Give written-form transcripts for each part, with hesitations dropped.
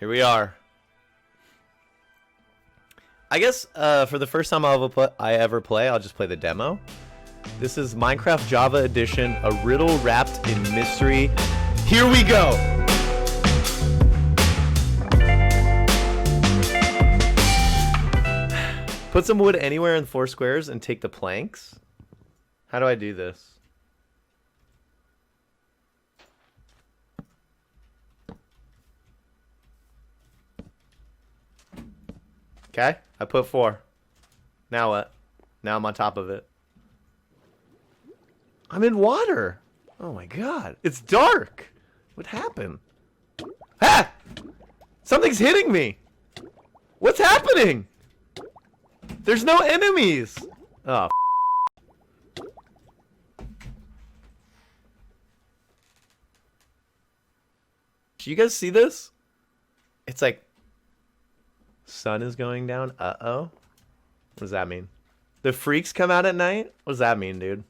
Here we are. I guess for the first time I ever play, I'll just play the demo. This is Minecraft Java Edition, a riddle wrapped in mystery. Here we go! Put some wood anywhere in 4 squares and take the planks. How do I do this? Okay, I put 4. Now what? Now I'm on top of it. I'm in water. Oh my god. It's dark. What happened? Ah! Something's hitting me. What's happening? There's no enemies. Oh. Do you guys see this? It's like sun is going down. Uh-oh. What does that mean? The freaks come out at night? What does that mean, dude?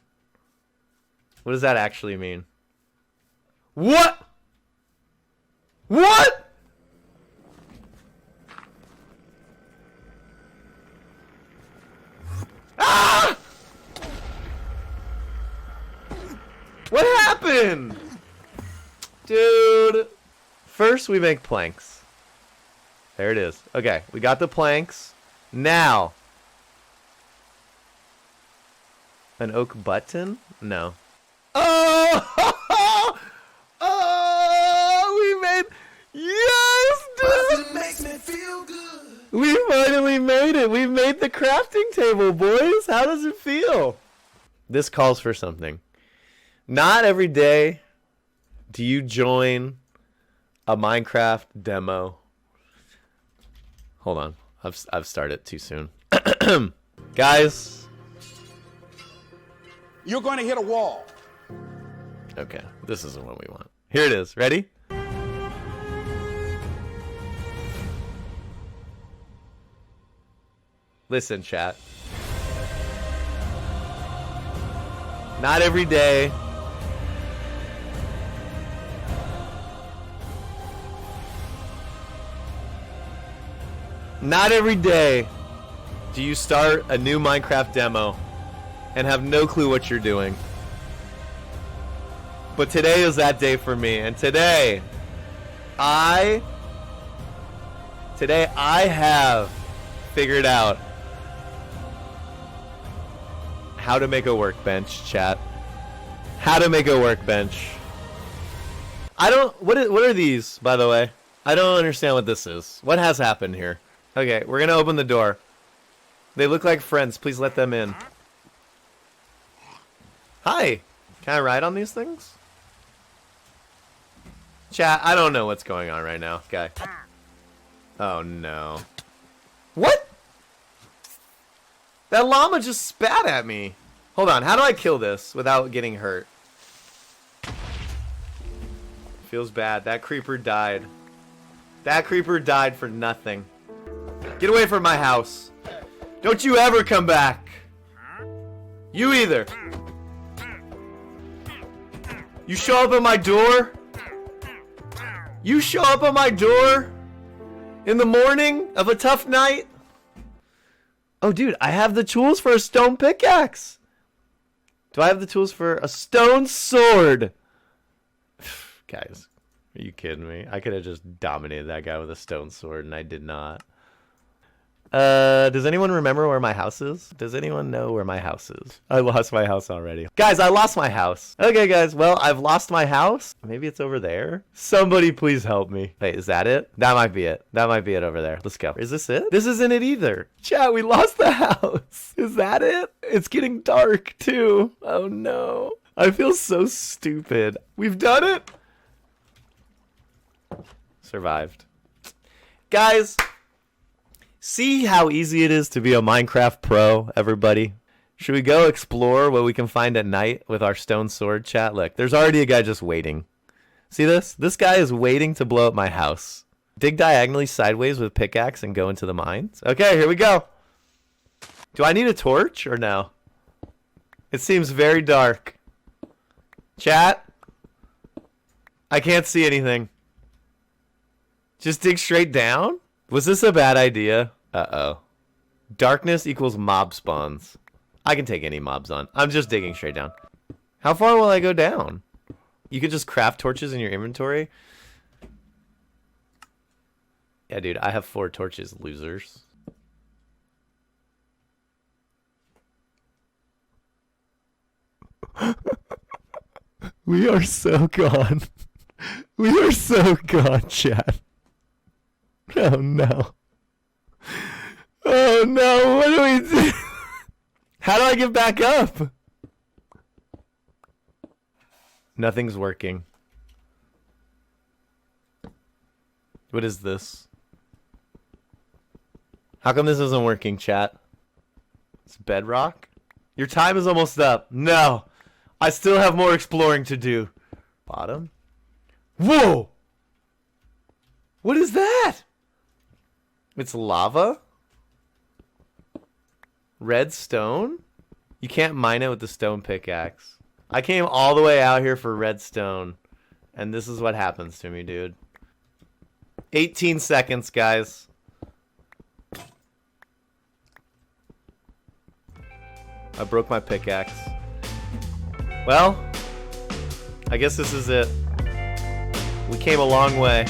What does that actually mean? What? What? Ah! What happened? Dude. First we make planks. There it is. Okay, we got the planks. Now. An oak button? No. Oh! Oh! We made... Yes, dude! It makes me feel good. We finally made it. We made the crafting table, boys. How does it feel? This calls for something. Not every day do you join a Minecraft demo. Hold on. I've started too soon. Guys. You're going to hit a wall. Okay, this isn't what we want. Here it is. Ready? Listen, chat. Not every day. Not every day do you start a new Minecraft demo and have no clue what you're doing. But today is that day for me, and today I have figured out how to make a workbench, chat. How to make a workbench. What are these, by the way? I don't understand what this is. What has happened here? Okay, we're gonna open the door. They look like friends. Please let them in. Hi. Can I ride on these things? Chat, I don't know what's going on right now. Okay. Oh no. What? That llama just spat at me. Hold on, how do I kill this without getting hurt? Feels bad. That creeper died. That creeper died for nothing. Get away from my house. Don't you ever come back. You either. You show up at my door? You show up at my door in the morning of a tough night? Oh, dude, I have the tools for a stone pickaxe. Do I have the tools for a stone sword? Guys, are you kidding me? I could have just dominated that guy with a stone sword, and I did not. Does anyone remember where my house is? Does anyone know where my house is? I lost my house already. Guys, I lost my house. Okay, guys, well, I've lost my house. Maybe it's over there. Somebody please help me. Wait, is that it? That might be it. That might be it over there. Let's go. Is this it? This isn't it either. Chat, we lost the house. Is that it? It's getting dark, too. Oh, no. I feel so stupid. We've done it. Survived. Guys... See how easy it is to be a Minecraft pro, everybody? Should we go explore what we can find at night with our stone sword, chat? Look, there's already a guy just waiting. See this? This guy is waiting to blow up my house. Dig diagonally sideways with pickaxe and go into the mines. Okay, here we go. Do I need a torch or no? It seems very dark. Chat? I can't see anything. Just dig straight down? Was this a bad idea? Uh-oh. Darkness equals mob spawns. I can take any mobs on. I'm just digging straight down. How far will I go down? You could just craft torches in your inventory? Yeah, dude, I have 4 torches, losers. We are so gone. We are so gone, chat. Oh no. Oh no, what do we do? How do I get back up? Nothing's working. What is this? How come this isn't working, chat? It's bedrock? Your time is almost up. No. I still have more exploring to do. Bottom? Whoa! What is that? It's lava? Red stone? You can't mine it with the stone pickaxe. I came all the way out here for redstone, and this is what happens to me, dude. 18 seconds, guys. I broke my pickaxe. Well, I guess this is it. We came a long way.